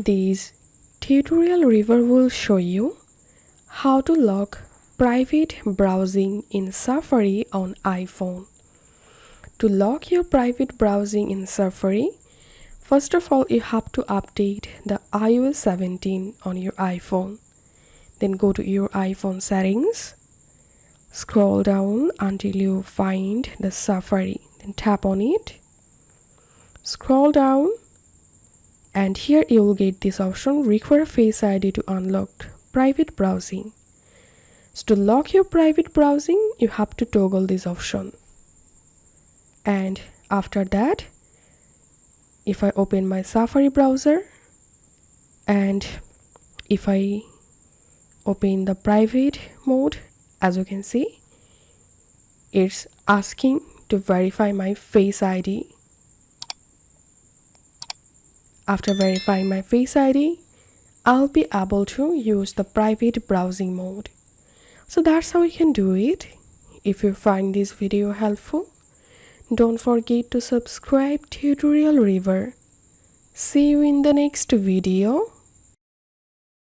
This tutorial review will show you how to lock private browsing in Safari on iPhone. To lock your private browsing in Safari, first of all you have to update the iOS 17 on your iPhone. Then go to your iPhone settings, scroll down until you find the Safari, then tap on it, scroll down, and here you will get this option, require Face ID to unlock private browsing. So to lock your private browsing, you have to toggle this option. And after that, if I open my Safari browser and if I open the private mode, as you can see, it's asking to verify my Face ID. After verifying my Face ID, I'll be able to use the private browsing mode. So that's how you can do it. If you find this video helpful, don't forget to subscribe Tutorial River. See you in the next video.